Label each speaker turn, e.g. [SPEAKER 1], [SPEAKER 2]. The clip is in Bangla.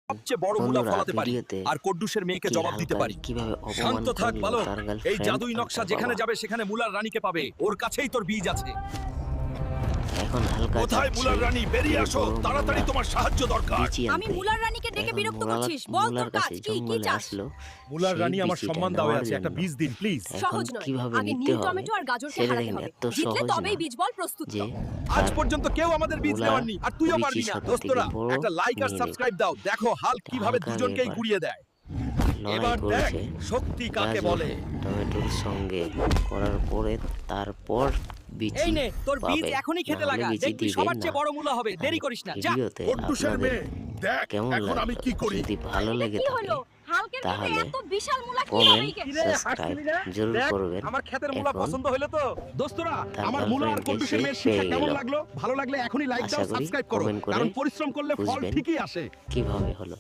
[SPEAKER 1] সবচেয়ে বড় মুলা
[SPEAKER 2] বন্ধুরা,
[SPEAKER 1] ফলাতে পারি
[SPEAKER 2] ভিডিওতে
[SPEAKER 1] আর কড্ডুসের মেয়েকে
[SPEAKER 2] কি
[SPEAKER 1] জবাব দিতে
[SPEAKER 2] হালকা
[SPEAKER 1] পারি।
[SPEAKER 2] কিভাবে অপমান
[SPEAKER 1] শান্ত থাক
[SPEAKER 2] করলো
[SPEAKER 1] বালক,
[SPEAKER 2] তার
[SPEAKER 1] এই
[SPEAKER 2] গার্লফ্রেন্ড
[SPEAKER 1] জাদুই
[SPEAKER 2] আর
[SPEAKER 1] নকশা
[SPEAKER 2] তার
[SPEAKER 1] যেখানে
[SPEAKER 2] বাবা।
[SPEAKER 1] যাবে সেখানে মুলার রানীকে পাবে। ওর কাছেই তোর বীজ আছে।
[SPEAKER 2] এখন হালকা
[SPEAKER 1] কোথায়
[SPEAKER 2] যাচ্ছে
[SPEAKER 1] মুলার রানী? বেরিয়ে আসো,
[SPEAKER 2] বড়
[SPEAKER 1] তাড়াতাড়ি
[SPEAKER 2] মুলা
[SPEAKER 1] তোমার সাহায্য দরকার।
[SPEAKER 2] বিচি
[SPEAKER 3] আমি
[SPEAKER 2] আনতে।
[SPEAKER 3] মুলার রানীকে ডেকে
[SPEAKER 2] এখন
[SPEAKER 3] বিরক্ত করছিস। বল তোর
[SPEAKER 2] মুলার
[SPEAKER 3] কাজ
[SPEAKER 2] কাছে
[SPEAKER 3] কি
[SPEAKER 2] জঙ্গলে
[SPEAKER 3] চাস?
[SPEAKER 2] আসলো
[SPEAKER 1] মুলার
[SPEAKER 2] সেই
[SPEAKER 1] রানী আমার
[SPEAKER 2] বিচিটা
[SPEAKER 1] সম্মান দাওয়া
[SPEAKER 2] নেওয়ার
[SPEAKER 1] আছে, একটা
[SPEAKER 2] জন্য।
[SPEAKER 1] বীজ দিন প্লিজ।
[SPEAKER 2] এখন
[SPEAKER 3] সহজ নয়।
[SPEAKER 2] কিভাবে
[SPEAKER 3] আগে
[SPEAKER 2] নিতে
[SPEAKER 3] নীল
[SPEAKER 2] হবে
[SPEAKER 3] টমেটো আর গাজরকে
[SPEAKER 2] সেটা
[SPEAKER 3] হারাতে
[SPEAKER 2] দেখেন,
[SPEAKER 3] হবে।
[SPEAKER 2] এত
[SPEAKER 3] জিতলে
[SPEAKER 2] সহজ
[SPEAKER 3] তবেই
[SPEAKER 2] না
[SPEAKER 3] বীজ বল প্রস্তুত
[SPEAKER 2] যে
[SPEAKER 3] কর।
[SPEAKER 1] আজ
[SPEAKER 2] তার
[SPEAKER 1] পর্যন্ত কেউ আমাদের বীজ
[SPEAKER 2] মুলা
[SPEAKER 1] নেওয়ারনি, আর তুইও
[SPEAKER 2] বিচি
[SPEAKER 1] পারবি না।
[SPEAKER 2] সবথেকে
[SPEAKER 1] দোস্তরা,
[SPEAKER 2] বড়
[SPEAKER 1] একটা লাইক আর
[SPEAKER 2] নিয়ে নিবে।
[SPEAKER 1] সাবস্ক্রাইব দাও। দেখো হাল্ক কিভাবে
[SPEAKER 2] হালকা
[SPEAKER 1] দুজনকেই
[SPEAKER 2] এবার
[SPEAKER 1] গুড়িয়ে দেয়।
[SPEAKER 2] লড়াই
[SPEAKER 1] এবার দেখ
[SPEAKER 2] করেছে
[SPEAKER 1] শক্তি কাকে
[SPEAKER 2] গাজর
[SPEAKER 1] বলে।
[SPEAKER 2] টমেটোর সঙ্গে করার পরে তারপর বিচি
[SPEAKER 3] এই নে তোর বীজ
[SPEAKER 2] পাবে।
[SPEAKER 3] এখনই খেতে
[SPEAKER 2] নাহলে
[SPEAKER 3] লাগা।
[SPEAKER 2] বিচি
[SPEAKER 3] দেখবি
[SPEAKER 2] দিবে
[SPEAKER 3] সবার
[SPEAKER 2] না।
[SPEAKER 3] চেয়ে বড় মুলা হবে। দেরি করিস না। যা।
[SPEAKER 2] ভিডিওতে
[SPEAKER 1] কড্ডুসের
[SPEAKER 2] আপনাদের
[SPEAKER 1] মেয়ে, দেখ
[SPEAKER 2] কেমন
[SPEAKER 1] এখন আমি কি করি।
[SPEAKER 2] যদি ভালো লেগে
[SPEAKER 3] কি
[SPEAKER 2] থাকে
[SPEAKER 3] হলো? হালকের খেতে
[SPEAKER 2] তাহলে
[SPEAKER 3] এত বিশাল মুলা
[SPEAKER 2] কমেন্ট
[SPEAKER 3] কিভাবে গেল?
[SPEAKER 2] সাবস্ক্রাইব জরুর করবেন।
[SPEAKER 1] আমার ক্ষেতের মুলা
[SPEAKER 2] এখন
[SPEAKER 1] পছন্দ হলো তো। দোস্তরা,
[SPEAKER 2] তার
[SPEAKER 1] আমার মুলা আর
[SPEAKER 2] গার্লফ্রেন্ডকে
[SPEAKER 1] কড্ডুসের
[SPEAKER 2] সে
[SPEAKER 1] মেয়ের শিক্ষা
[SPEAKER 2] পেয়ে
[SPEAKER 1] কেমন
[SPEAKER 2] গেল।
[SPEAKER 1] লাগলো? ভালো লাগলে এখনই লাইক
[SPEAKER 2] আশা
[SPEAKER 1] দাও,
[SPEAKER 2] করি
[SPEAKER 1] সাবস্ক্রাইব করো,
[SPEAKER 2] কমেন্ট করে
[SPEAKER 1] কারণ পরিশ্রম করলে ফল
[SPEAKER 2] বুঝবেন
[SPEAKER 1] ঠিকই আসে।
[SPEAKER 2] কিভাবে হলো।